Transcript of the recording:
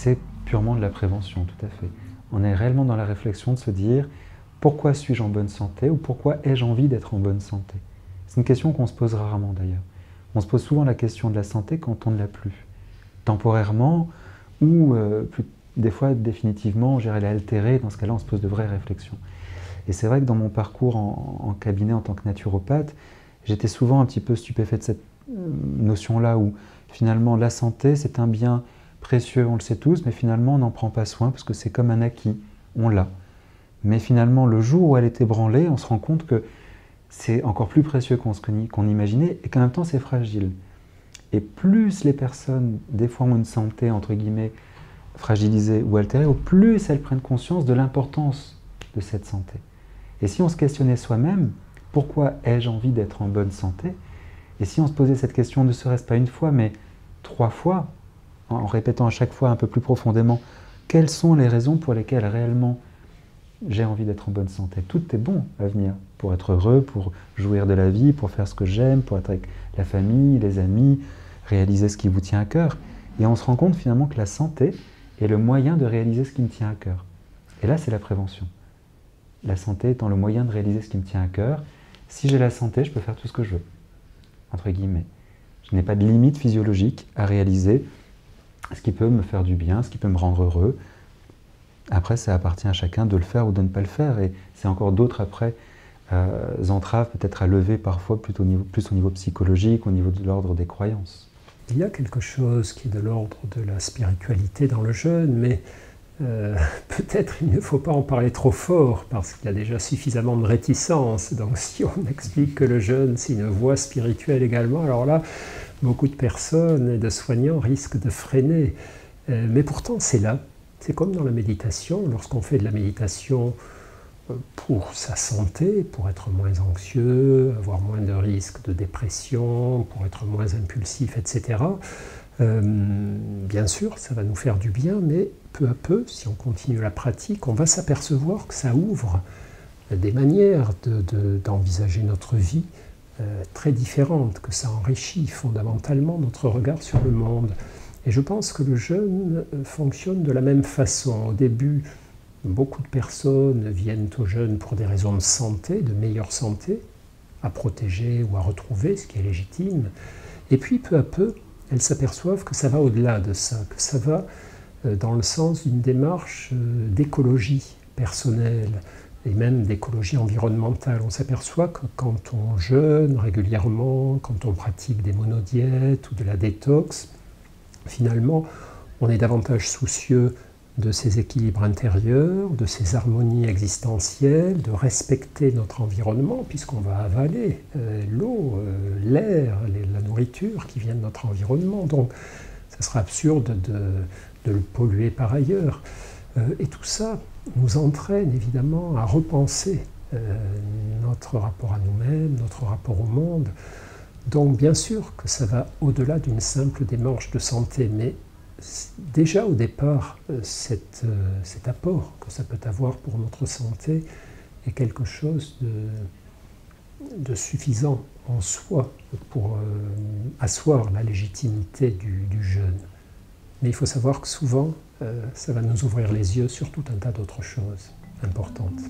c'est purement de la prévention, tout à fait. On est réellement dans la réflexion de se dire pourquoi suis-je en bonne santé ou pourquoi ai-je envie d'être en bonne santé. C'est une question qu'on se pose rarement d'ailleurs. On se pose souvent la question de la santé quand on ne l'a plus, temporairement ou des fois définitivement, elle est altérée. Dans ce cas-là, on se pose de vraies réflexions. Et c'est vrai que dans mon parcours en cabinet en tant que naturopathe, j'étais souvent un petit peu stupéfait de cette notion-là où finalement la santé c'est un bien précieux, on le sait tous, mais finalement on n'en prend pas soin parce que c'est comme un acquis, on l'a. Mais finalement le jour où elle est ébranlée, on se rend compte que c'est encore plus précieux qu'on imaginait et qu'en même temps c'est fragile. Et plus les personnes, des fois ont une santé entre guillemets fragilisée ou altérée, au plus elles prennent conscience de l'importance de cette santé. Et si on se questionnait soi-même, pourquoi ai-je envie d'être en bonne santé? Et si on se posait cette question ne serait-ce pas une fois, mais 3 fois, en répétant à chaque fois un peu plus profondément, quelles sont les raisons pour lesquelles réellement j'ai envie d'être en bonne santé? Tout est bon à venir, pour être heureux, pour jouir de la vie, pour faire ce que j'aime, pour être avec la famille, les amis, réaliser ce qui vous tient à cœur. Et on se rend compte finalement que la santé est le moyen de réaliser ce qui me tient à cœur. Et là, c'est la prévention. La santé étant le moyen de réaliser ce qui me tient à cœur. Si j'ai la santé, je peux faire tout ce que je veux, entre guillemets. Je n'ai pas de limite physiologique à réaliser ce qui peut me faire du bien, ce qui peut me rendre heureux. Après, ça appartient à chacun de le faire ou de ne pas le faire. Et c'est encore d'autres après entraves peut-être à lever parfois plus au niveau psychologique, au niveau de l'ordre des croyances. Il y a quelque chose qui est de l'ordre de la spiritualité dans le jeûne, mais peut-être il ne faut pas en parler trop fort parce qu'il y a déjà suffisamment de réticence. Donc si on explique que le jeûne c'est une voie spirituelle également, alors là beaucoup de personnes et de soignants risquent de freiner. Mais pourtant c'est là, c'est comme dans la méditation, lorsqu'on fait de la méditation pour sa santé, pour être moins anxieux, avoir moins de risques de dépression, pour être moins impulsif, etc. Bien sûr, ça va nous faire du bien, mais peu à peu, si on continue la pratique, on va s'apercevoir que ça ouvre des manières d'envisager notre vie très différentes, que ça enrichit fondamentalement notre regard sur le monde. Et je pense que le jeûne fonctionne de la même façon. Au début, beaucoup de personnes viennent au jeûne pour des raisons de santé, de meilleure santé, à protéger ou à retrouver, ce qui est légitime. Et puis, peu à peu, elles s'aperçoivent que ça va au-delà de ça, que ça va dans le sens d'une démarche d'écologie personnelle et même d'écologie environnementale. On s'aperçoit que quand on jeûne régulièrement, quand on pratique des monodiètes ou de la détox, finalement, on est davantage soucieux de ses équilibres intérieurs, de ses harmonies existentielles, de respecter notre environnement, puisqu'on va avaler l'eau, l'air, la nourriture qui vient de notre environnement. Donc, ça sera absurde de le polluer par ailleurs. Et tout ça nous entraîne évidemment à repenser notre rapport à nous-mêmes, notre rapport au monde. Donc, bien sûr que ça va au-delà d'une simple démarche de santé, mais déjà au départ, cet apport que ça peut avoir pour notre santé est quelque chose de suffisant en soi pour asseoir la légitimité du jeûne. Mais il faut savoir que souvent, ça va nous ouvrir les yeux sur tout un tas d'autres choses importantes.